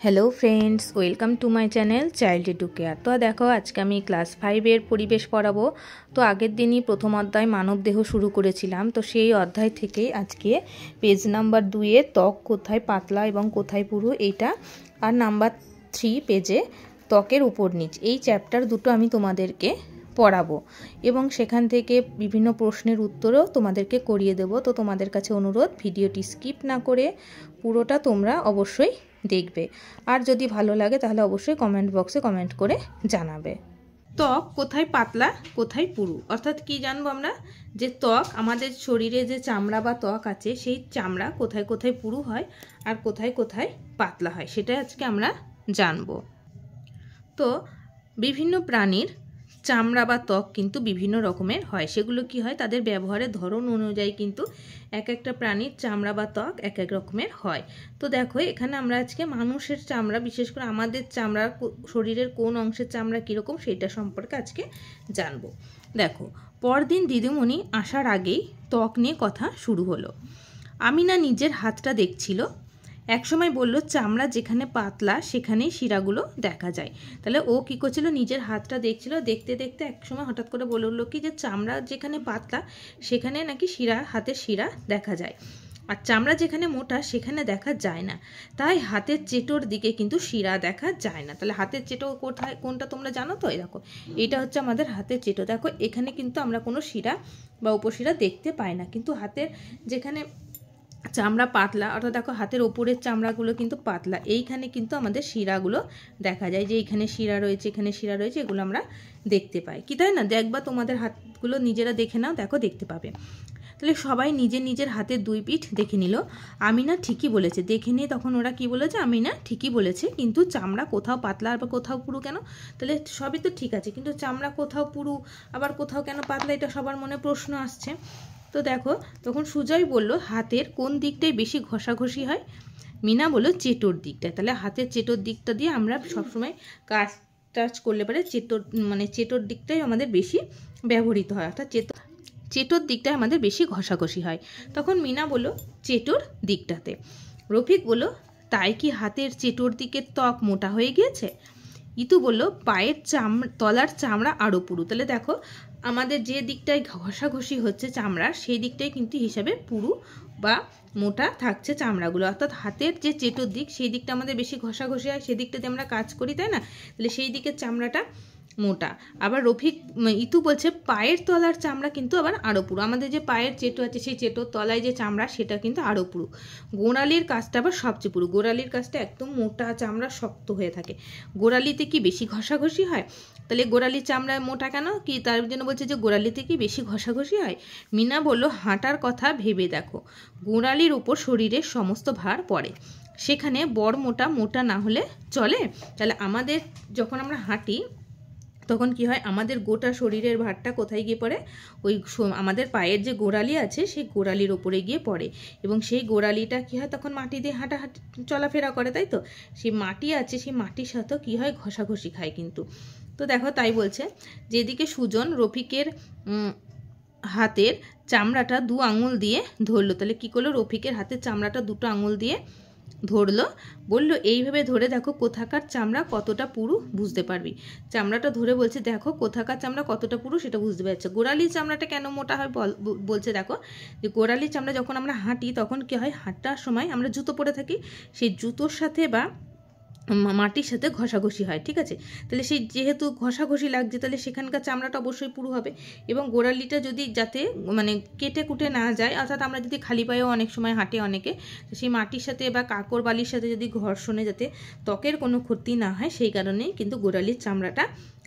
Hello friends welcome to my channel child to care. तो देखो आज के आमी क्लास 5 परिवेश पढ़ाबो। तो आगे दिन ही प्रथम अध्याय मानव देह शुरू करेছিলাম। तो सेई अध्याय थेके आज के पेज नम्बर 2 त्वक कोथाय पातला एबं कोथाय पुरु एटा और नम्बर 3 पेजे त्वकेर ऊपर नीच এই চ্যাপ্টার দুটো আমি তোমাদেরকে পড়াবো এবং সেখান থেকে বিভিন্ন প্রশ্নের উত্তরও তোমাদেরকে করিয়ে দেব। তো তোমাদের কাছে অনুরোধ ভিডিওটি স্কিপ না করে পুরোটা তোমরা অবশ্যই দেখবে আর যদি ভালো লাগে তাহলে অবশ্যই কমেন্ট বক্সে কমেন্ট করে জানাবে। ত্বক কোথায় পাতলা কোথায় পুরু অর্থাৎ কি জানবো আমরা যে ত্বক আমাদের শরীরে যে চামড়া বা ত্বক আছে সেই চামড়া কোথায় কোথায় পুরু হয় আর কোথায় কোথায় পাতলা হয় সেটা আজকে আমরা জানবো। তো বিভিন্ন প্রাণীর চামড়া বা ত্বক কিন্তু বিভিন্ন রকমের হয়, সেগুলো কি হয় তাদের ব্যবহারের ধরন অনুযায়ী কিন্তু এক একটা প্রাণীর চামড়া বা ত্বক এক এক রকমের হয়। তো দেখো এখানে আমরা আজকে মানুষের চামড়া বিশেষ করে আমাদের চামড়া শরীরের কোন অংশের চামড়া কীরকম সেটা সম্পর্কে আজকে জানবো। দেখো পরদিন দিদিমণি আসার আগেই ত্বক নিয়ে কথা শুরু হলো। আমিনা নিজের হাতটা দেখছিল। একসময় বলল চামড়া যেখানে পাতলা সেখানেই শিরাগুলো দেখা যায়। তাহলে ও কী করছিল নিজের হাতটা দেখছিল, দেখতে দেখতে একসময় হঠাৎ করে বলে উঠলো কি যে চামড়া যেখানে পাতলা সেখানে নাকি শিরা হাতের শিরা দেখা যায় আর চামড়া যেখানে মোটা সেখানে দেখা যায় না, তাই হাতের চেটোর দিকে কিন্তু শিরা দেখা যায় না। তাহলে হাতের চেটো কোথায় কোনটা তোমরা জানো তো? এই দেখো এটা হচ্ছে আমাদের হাতের চেটো। দেখো এখানে কিন্তু আমরা কোনো শিরা বা উপশিরা দেখতে পাই না, কিন্তু হাতের যেখানে চামড়া পাতলা অর্থাৎ দেখো হাতের ওপরের চামড়াগুলো কিন্তু পাতলা, এইখানে কিন্তু আমাদের শিরাগুলো দেখা যায় যে এইখানে শিরা রয়েছে এখানে শিরা রয়েছে এগুলো আমরা দেখতে পাই কি তাই না? দেখবা তোমাদের হাতগুলো নিজেরা দেখে নাও, দেখো দেখতে পাবে। তাহলে সবাই নিজের নিজের হাতের দুই পিঠ দেখে নিল। আমিনা ঠিকই বলেছে, দেখে নিয়ে তখন ওরা কি বলেছে আমিনা ঠিকই বলেছে, কিন্তু চামড়া কোথাও পাতলা আবার কোথাও পুরু কেন? তাহলে সবই তো ঠিক আছে কিন্তু চামড়া কোথাও পুরু আবার কোথাও কেন পাতলা, এটা সবার মনে প্রশ্ন আসছে। তো দেখো তখন সুজয় বলল হাতের কোন দিকটায় বেশি ঘষাঘষি হয়? মিনা বলল চেটোর দিকটায়। তাহলে হাতের চেটোর দিকটা দিয়ে আমরা সবসময় কাজ টাচ করলে পারে চেটোর দিকটাই আমাদের বেশি ব্যবহৃত হয়, অর্থাৎ চেটোর দিকটায় আমাদের বেশি ঘষাঘষি হয়। তখন মিনা বলল চেটোর দিকটাতে। রফিক বলল তাই কি হাতের চেটোর দিকের ত্বক মোটা হয়ে গিয়েছে? ইতু বলল পায়ের তলার চামড়া আরও পুরু। তাহলে দেখো আমাদের যে দিকটায় ঘষাঘষি হচ্ছে চামড়ার সেই দিকটাই কিন্তু হিসাবে পুরু বা মোটা থাকছে চামড়াগুলো, অর্থাৎ হাতের যে চেটোর দিক সেই দিকটা আমাদের বেশি ঘষাঘষি হয়, সেই দিকটাতে আমরা কাজ করি তাই না? তাহলে সেই দিকের চামড়াটা মোটা। আবার ইতু বলছে পায়ের তলার চামড়া কিন্তু আবার আরও পুরু, আমাদের যে পায়ের চেটো আছে সেই চেটোর তলায় যে চামড়া সেটা কিন্তু আরও পুরু। গোড়ালির কাজটা আবার সবচেয়ে পুরু, গোড়ালির কাজটা একদম মোটা চামড়া শক্ত হয়ে থাকে। গোড়ালিতে কি বেশি ঘষাঘষি হয়? তাহলে গোড়ালির চামড়া মোটা কেন কি তার জন্য বলছে যে গোড়ালিতে কি বেশি ঘষাঘষি হয়? মিনা বলল হাঁটার কথা ভেবে দেখো, গোড়ালির উপর শরীরের সমস্ত ভার পড়ে, সেখানে বড় মোটা না হলে চলে? তাহলে আমাদের যখন আমরা হাঁটি তখন কি হয় আমাদের গোটা শরীরের ভারটা কোথায় গিয়ে পড়ে? ওই আমাদের পায়ের যে গোড়ালি আছে সেই গোড়ালির ওপরে গিয়ে পড়ে এবং সেই গোড়ালিটা কি হয় তখন মাটি দিয়ে চলাফেরা করে তাই তো? সেই মাটি আছে সেই মাটির সাথেও কি হয় ঘষাঘষি খায় কিন্তু। তো দেখো তাই বলছে যেদিকে সুজন রফিকের হাতের চামড়াটা 2 আঙুল দিয়ে ধরলো। তাহলে কি করলো রফিকের হাতের চামড়াটা 2টো আঙুল দিয়ে ধরলো, বললো এইভাবে ধরে দেখো কোথাকার চামড়া কতটা পুরু বুঝতে পারবি। চামড়াটা ধরে বলছে দেখো কোথাকার চামড়া কতটা পুরু সেটা বুঝতে পারছে। গোড়ালির চামড়াটা কেন মোটা হয় বলছে দেখো যে গোড়ালির চামড়া যখন আমরা হাঁটি তখন কি হয় হাঁটার সময় আমরা জুতো পরে থাকি, সেই জুতোর সাথে বা মাটির সাথে ঘষাঘষি হয়, ঠিক আছে? তাহলে সেই যেহেতু ঘষাঘষি লাগছে তাহলে সেখানকার চামড়াটা অবশ্যই পুরু হবে এবং গোড়ালিটা যদি যাতে কেটে কুটে না যায়, অর্থাৎ আমরা যদি খালি পায়েও অনেক সময় হাঁটে অনেকে, সেই মাটির সাথে বা কাকড় বালির সাথে যদি ঘর্ষণে যাতে ত্বকের কোনো ক্ষতি না হয় সেই কারণেই কিন্তু গোড়ালির চামড়াটা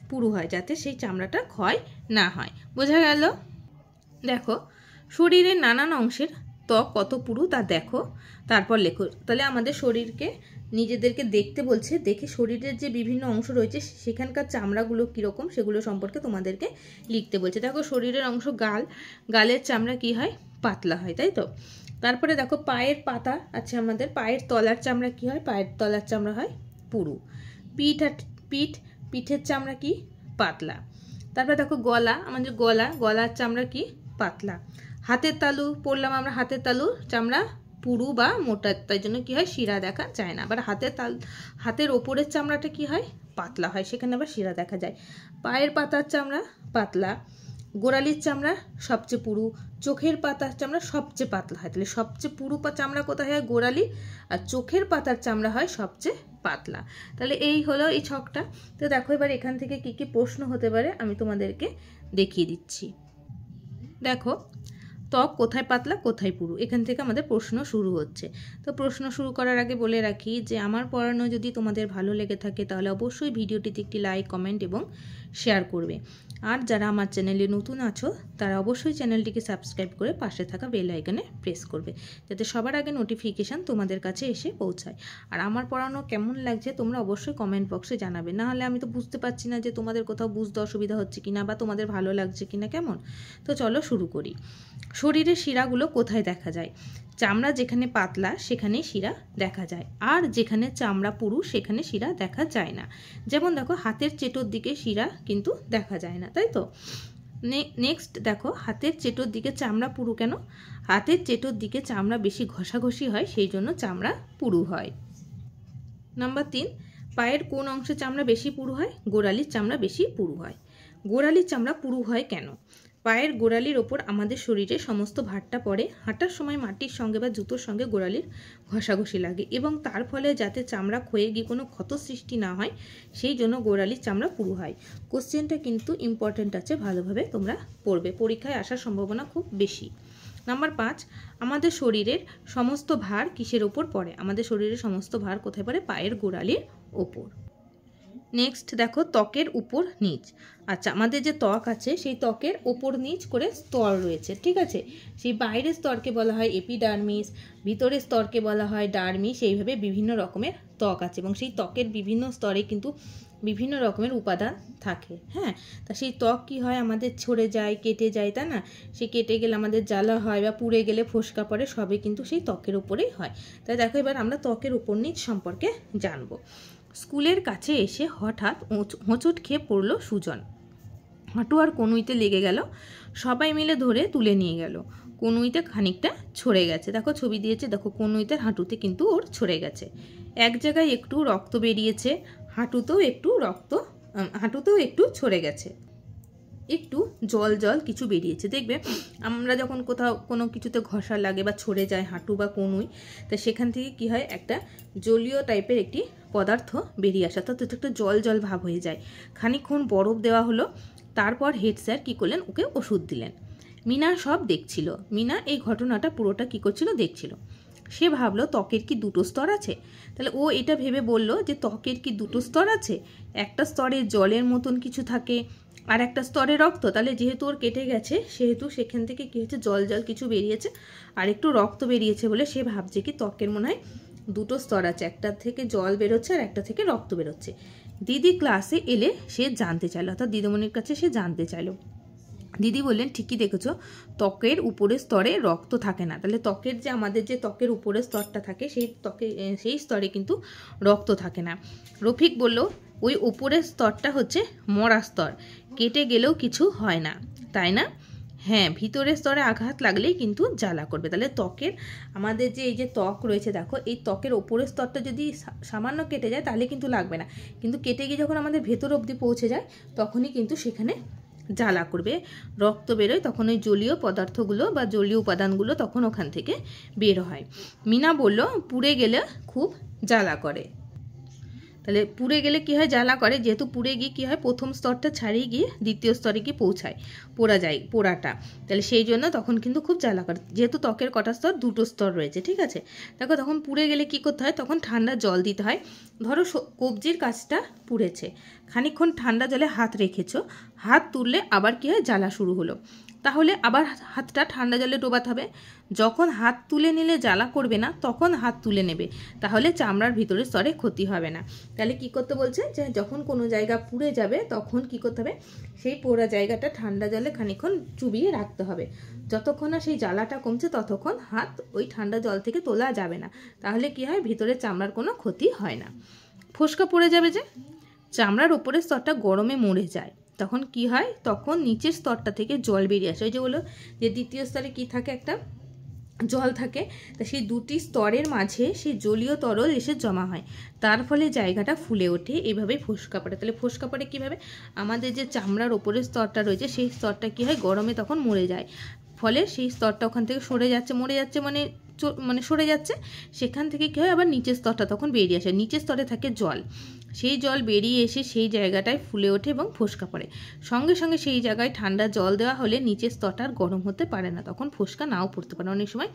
পুরু হয়, যাতে সেই চামড়াটা ক্ষয় না হয়। বোঝা গেল? দেখো শরীরের নানান অংশের ত্বক কত পুরু তা দেখো, তারপর লেখো। তাহলে আমাদের শরীরকে নিজেদেরকে দেখতে বলছে, দেখে শরীরের যে বিভিন্ন অংশ রয়েছে সেখানকার চামড়াগুলো কীরকম সেগুলো সম্পর্কে তোমাদেরকে লিখতে বলছে। দেখো শরীরের অংশ গালের চামড়া কি হয় পাতলা হয় তাই তো? তারপরে দেখো পায়ের পাতা আছে আমাদের, পায়ের তলার চামড়া কি হয়? পায়ের তলার চামড়া হয় পুরু। পিঠের চামড়া কি পাতলা। তারপরে দেখো গলা, আমাদের গলার চামড়া কি পাতলা। হাতের তালু পড়লাম আমরা, হাতের তালু চামড়া পুরু বা মোটা, তাই জন্য কী হয় শিরা দেখা যায় না। আবার হাতের ওপরের চামড়াটা কি হয় পাতলা হয়, সেখানে আবার শিরা দেখা যায়। পায়ের পাতার চামড়া পাতলা, গোড়ালির চামড়া সবচেয়ে পুরু, চোখের পাতার চামড়া সবচেয়ে পাতলা হয়। তাহলে সবচেয়ে পুরু চামড়া কোথায় হয় গোড়ালি, আর চোখের পাতার চামড়া হয় সবচেয়ে পাতলা। তাহলে এই হলো এই ছকটা। তো দেখো এবার এখান থেকে কি কি প্রশ্ন হতে পারে আমি তোমাদেরকে দেখিয়ে দিচ্ছি। দেখো ত্বক কোথায় পাতলা কোথায় পুরু, এখান থেকে আমাদের প্রশ্ন শুরু হচ্ছে। তো প্রশ্ন শুরু করার আগে বলে রাখি যে আমার পড়ানো যদি তোমাদের ভালো লেগে থাকে তাহলে অবশ্যই ভিডিওটিতে একটি লাইক, কমেন্ট এবং শেয়ার করবে। আর যারা আমার চ্যানেলে নতুন আছো তারা অবশ্যই চ্যানেলটিকে সাবস্ক্রাইব করে পাশে থাকা বেল আইকনে প্রেস করবে, যাতে সবার আগে নোটিফিকেশান তোমাদের কাছে এসে পৌঁছায়। আর আমার পড়ানো কেমন লাগছে তোমরা অবশ্যই কমেন্ট বক্সে জানাবে, না হলে আমি তো বুঝতে পারছি না যে তোমাদের কোথাও বুঝতে অসুবিধা হচ্ছে কিনা বা তোমাদের ভালো লাগছে কিনা কেমন। তো চলো শুরু করি। শরীরের শিরাগুলো কোথায় দেখা যায়? চামড়া যেখানে পাতলা সেখানে শিরা দেখা যায়, আর যেখানে চামড়া পুরু সেখানে শিরা দেখা যায় না। যেমন দেখো হাতের চেটোর দিকে শিরা কিন্তু দেখা যায় না, তাই তো। নেক্সট দেখো হাতের চেটোর দিকে চামড়া পুরু কেন? হাতের চেটোর দিকে চামড়া বেশি ঘষাঘষি হয়, সেই জন্য চামড়া পুরু হয়। নাম্বার 3, পায়ের কোন অংশে চামড়া বেশি পুরু হয়? গোড়ালির চামড়া বেশি পুরু হয়। গোড়ালির চামড়া পুরু হয় কেন? পায়ের গোড়ালির ওপর আমাদের শরীরে সমস্ত ভারটা পড়ে, হাঁটার সময় মাটির সঙ্গে বা জুতোর সঙ্গে গোড়ালির ঘষাঘষি লাগে এবং তার ফলে যাতে চামড়া ক্ষয়ে গিয়ে কোনো ক্ষত সৃষ্টি না হয় সেই জন্য গোড়ালির চামড়া পুরু হয়। কোশ্চেনটা কিন্তু ইম্পর্টেন্ট আছে, ভালোভাবে তোমরা পড়বে, পরীক্ষায় আসার সম্ভাবনা খুব বেশি। নাম্বার 5, আমাদের শরীরের সমস্ত ভার কিসের ওপর পড়ে? আমাদের শরীরের সমস্ত ভার কোথায় পড়ে? পায়ের গোড়ালির ওপর। নেক্সট দেখো ত্বকের উপর নিচ। আচ্ছা আমাদের যে ত্বক আছে সেই ত্বকের ওপর নিচ করে স্তর রয়েছে, ঠিক আছে। সেই বাইরের স্তরকে বলা হয় এপিডার্মিস, ভিতরের স্তরকে বলা হয় ডার্মিস। এইভাবে বিভিন্ন রকমের ত্বক আছে এবং সেই ত্বকের বিভিন্ন স্তরে কিন্তু বিভিন্ন রকমের উপাদান থাকে। হ্যাঁ, তা সেই ত্বক কী হয় আমাদের ছড়ে যায়, কেটে যায়, তাই না? সে কেটে গেলে আমাদের জ্বালা হয় বা পুড়ে গেলে ফোসকা পড়ে, সবই কিন্তু সেই ত্বকের উপরেই হয়। তাই দেখো এবার আমরা ত্বকের উপর নিচ সম্পর্কে জানবো। স্কুলের কাছে এসে হঠাৎ হোঁচট খেয়ে পড়ল সুজন। হাঁটু আর কনুইতে লেগে গেল, সবাই মিলে ধরে তুলে নিয়ে গেল। কনুইতে খানিকটা ছড়ে গেছে, দেখো ছবি দিয়েছে, দেখো কনুইতে হাঁটুতে কিন্তু ওর ছড়ে গেছে। এক জায়গায় একটু রক্ত বেরিয়েছে, হাঁটুতেও একটু ছড়ে গেছে, একটু জল জল কিছু বেরিয়েছে। দেখবে আমরা যখন কোথাও কোনো কিছুতে ঘষা লাগে বা ছড়ে যায় হাঁটু বা কনুই, তা সেখান থেকে কি হয় একটা জলীয় টাইপের একটি পদার্থ বেরিয়ে আসে, অর্থাৎ একটু জল জল ভাব হয়ে যায়। খানিকক্ষণ বরফ দেওয়া হলো, তারপর হেড স্যার কী করলেন, ওকে ওষুধ দিলেন। মিনা সব দেখছিল, মিনা এই ঘটনাটা পুরোটা কী করছিল, দেখছিল। সে ভাবলো ত্বকের কি দুটো স্তর আছে? তাহলে ও এটা ভেবে বলল যে ত্বকের কি দুটো স্তর আছে? একটা স্তরে জলের মতন কিছু থাকে আর একটা স্তরে রক্ত। তাহলে যেহেতু ওর কেটে গেছে সেহেতু সেখান থেকে কী হচ্ছে, জল জল কিছু বেরিয়েছে আর একটু রক্ত বেরিয়েছে বলে সে ভাবছে কি ত্বকের মনে হয় দুটো স্তর আছে, একটা থেকে জল বেরোচ্ছে আর একটা থেকে রক্ত বেরোচ্ছে। দিদি ক্লাসে এলে সে জানতে চাইলো, অর্থাৎ দিদিমণির কাছে সে জানতে চাইলো। দিদি বললেন ঠিকই দেখেছো, ত্বকের উপরের স্তরে রক্ত থাকে না। তাহলে ত্বকের যে আমাদের যে ত্বকের উপরের স্তরটা থাকে সেই স্তরে কিন্তু রক্ত থাকে না। রফিক বলল ওই উপরের স্তরটা হচ্ছে মরা স্তর, কেটে গেলেও কিছু হয় না, তাই না? হ্যাঁ, ভিতরের স্তরে আঘাত লাগলেই কিন্তু জ্বালা করবে। তাহলে ত্বকের আমাদের যে এই যে ত্বক রয়েছে, দেখো এই ত্বকের ওপরের স্তরটা যদি সামান্য কেটে যায় তাহলে কিন্তু লাগবে না, কিন্তু কেটে গিয়ে যখন আমাদের ভেতর অবধি পৌঁছে যায় তখনই কিন্তু সেখানে জ্বালা করবে, রক্ত বেরোয়, তখন ওই জলীয় পদার্থগুলো বা জলীয় উপাদানগুলো তখন ওখান থেকে বের হয়। মিনা বলল পুড়ে গেলে খুব জ্বালা করে। তাহলে পুড়ে গেলে কি হয়, জ্বালা করে, যেহেতু পুড়ে গিয়ে কি হয় প্রথম স্তরটা ছাড়িয়ে গিয়ে দ্বিতীয় স্তরে গিয়ে পৌঁছায়, পোড়াটা, তাহলে সেই জন্য তখন কিন্তু খুব জ্বালা করে। যেহেতু ত্বকের কটা স্তর, দুটো স্তর রয়েছে, ঠিক আছে। দেখো তখন পুড়ে গেলে কি করতে হয়, তখন ঠান্ডা জল দিতে হয়। ধরো কবজির কাছটা পুড়েছে, খানিকক্ষণ ঠান্ডা জলে হাত রেখেছো, হাত তুললে আবার কি হয়, জ্বালা শুরু হলো, তাহলে আবার হাতটা ঠান্ডা জলে ডোবাতে হবে। যখন হাত তুলে নিলে জ্বালা করবে না তখন হাত তুলে নেবে, তাহলে চামড়ার ভিতরের স্তরে ক্ষতি হবে না। তাহলে কি করতে বলছে, যে যখন কোনো জায়গা পুড়ে যাবে তখন কি করতে হবে, সেই পোড়া জায়গাটা ঠান্ডা জলে খানিকক্ষণ চুবিয়ে রাখতে হবে। যতক্ষণ না সেই জ্বালাটা কমছে ততক্ষণ হাত ওই ঠান্ডা জল থেকে তোলা যাবে না, তাহলে কি হয়, ভিতরের চামড়ার কোনো ক্ষতি হয় না। ফোসকা পড়ে যাবে যে, চামড়ার উপরের স্তরটা গরমে মরে যায়, তখন কি হয়, তখন নিচের স্তরটা থেকে জল বেরিয়ে আসে। ওই যে বলো যে দ্বিতীয় স্তরে কি থাকে, একটা জল থাকে, তা সেই দুটি স্তরের মাঝে সেই জলীয় তরল এসে জমা হয়, তার ফলে জায়গাটা ফুলে ওঠে, এইভাবে ফোসকা পড়ে। তাহলে ফোসকা পড়ে কীভাবে? আমাদের যে চামড়ার ওপরের স্তরটা রয়েছে সেই স্তরটা কী হয়, গরমে তখন মরে যায়, ফলে সেই স্তরটা ওখান থেকে সরে যাচ্ছে, মরে যাচ্ছে মানে সরে যাচ্ছে, সেখান থেকে কী হয়, আবার নিচের স্তরটা তখন বেরিয়ে আসে, নিচের স্তরে থাকে জল, সেই জল বেরিয়ে এসে সেই জায়গাটায় ফুলে ওঠে এবং ফোসকা পড়ে। সঙ্গে সঙ্গে সেই জায়গায় ঠান্ডা জল দেওয়া হলে নিচের স্তরটা আর গরম হতে পারে না, তখন ফোসকা নাও পড়তে পারে। অনেক সময়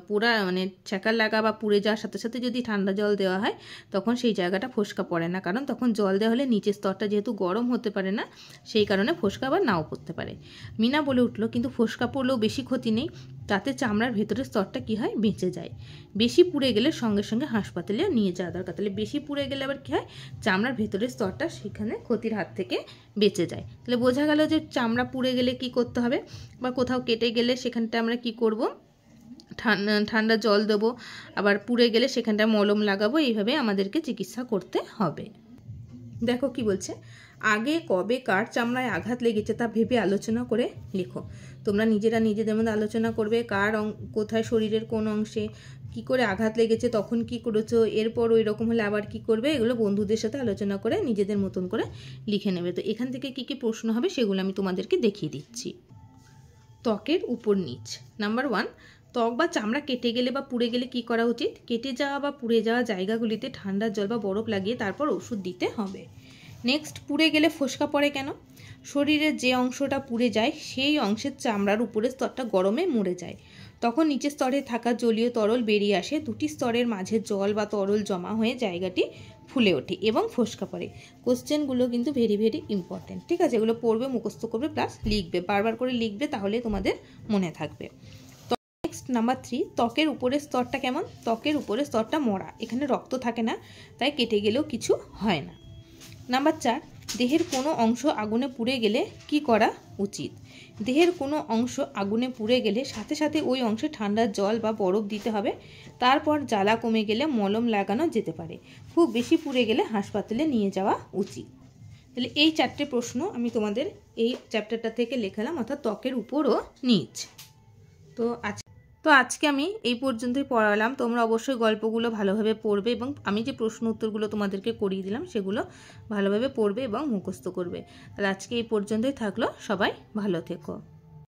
পুরা মানে ছ্যাঁকার লাগা বা পুড়ে যাওয়ার সাথে সাথে যদি ঠান্ডা জল দেওয়া হয় তখন সেই জায়গাটা ফোসকা পড়ে না, কারণ তখন জল দেওয়া হলে নিচের স্তরটা যেহেতু গরম হতে পারে না, সেই কারণে ফোসকা আবার নাও পড়তে পারে। মিনা বলে উঠলো, কিন্তু ফোসকা পড়লেও বেশি ক্ষতি নেই, তাতে চামড়ার ভেতরের স্তরটা কী হয়, বেঁচে যায়। বেশি পুড়ে গেলে সঙ্গে সঙ্গে হাসপাতালে নিয়ে যাওয়া দরকার। তাহলে বেশি পুড়ে গেলে আবার কী হয়, চামড়ার ভেতরের স্তরটা সেখানে ক্ষতির হাত থেকে বেঁচে যায়। তাহলে বোঝা গেল যে চামড়া পুড়ে গেলে কি করতে হবে, বা কোথাও কেটে গেলে সেখানটা আমরা কি করব, ঠান্ডা জল দেবো, আবার পুড়ে গেলে সেখানটা মলম লাগাবো, এইভাবে আমাদেরকে চিকিৎসা করতে হবে। দেখো কি বলছে, আগে কবে কার চামড়ায় আঘাত লেগেছে তা ভেবে আলোচনা করে লেখো। তোমরা নিজেরা নিজেদের মধ্যে আলোচনা করবে, কার কোথায় শরীরের কোন অংশে কি করে আঘাত লেগেছে, তখন কি করেছো, এরপর ওই রকম হলে আবার কি করবে, এগুলো বন্ধুদের সাথে আলোচনা করে নিজেদের মতন করে লিখে নেবে। তো এখান থেকে কি কি প্রশ্ন হবে সেগুলো আমি তোমাদেরকে দেখিয়ে দিচ্ছি। ত্বকের উপর নিচ। নাম্বার 1, ত্বক বা চামড়া কেটে গেলে বা পুড়ে গেলে কি করা উচিত? কেটে যাওয়া বা পুড়ে যাওয়া জায়গাগুলিতে ঠান্ডা জল বা বরফ লাগিয়ে তারপর ওষুধ দিতে হবে। নেক্সট, পুড়ে গেলে ফোসকা পড়ে কেন? শরীরের যে অংশটা পুড়ে যায় সেই অংশের চামড়ার উপরের স্তরটা গরমে মরে যায়, তখন নিচের স্তরে থাকা জলীয় তরল বেরিয়ে আসে, দুটি স্তরের মাঝে জল বা তরল জমা হয়ে জায়গাটি ফুলে ওঠে এবং ফোসকা পড়ে। কোশ্চেনগুলো কিন্তু ভেরি ভেরি ইম্পর্টেন্ট, ঠিক আছে? এগুলো পড়বে, মুখস্থ করবে, প্লাস লিখবে, বারবার করে লিখবে, তাহলে তোমাদের মনে থাকবে। নেক্সট নাম্বার 3, ত্বকের উপরের স্তরটা কেমন? ত্বকের উপরের স্তরটা মরা, এখানে রক্ত থাকে না, তাই কেটে গেলেও কিছু হয় না। নাম্বার 4, দেহের কোনো অংশ আগুনে পুড়ে গেলে কি করা উচিত? দেহের কোনো অংশ আগুনে পুড়ে গেলে সাথে সাথে ওই অংশে ঠান্ডা জল বা বরফ দিতে হবে, তারপর জ্বালা কমে গেলে মলম লাগানো যেতে পারে, খুব বেশি পুড়ে গেলে হাসপাতালে নিয়ে যাওয়া উচিত। তাহলে এই 4টে প্রশ্ন আমি তোমাদের এই চ্যাপ্টারটা থেকে লেখালাম, অর্থাৎ ত্বকের উপর ও নিচ। তো আজকে আমি এই পর্যন্তই পড়ালাম। তোমরা অবশ্যই গল্পগুলো ভালোভাবে পড়বে এবং আমি যে প্রশ্ন উত্তরগুলো তোমাদেরকে করিয়ে দিলাম সেগুলো ভালোভাবে পড়বে এবং মুখস্থ করবে। তাহলে আজকে এই পর্যন্তই থাকলো, সবাই ভালো থেকো।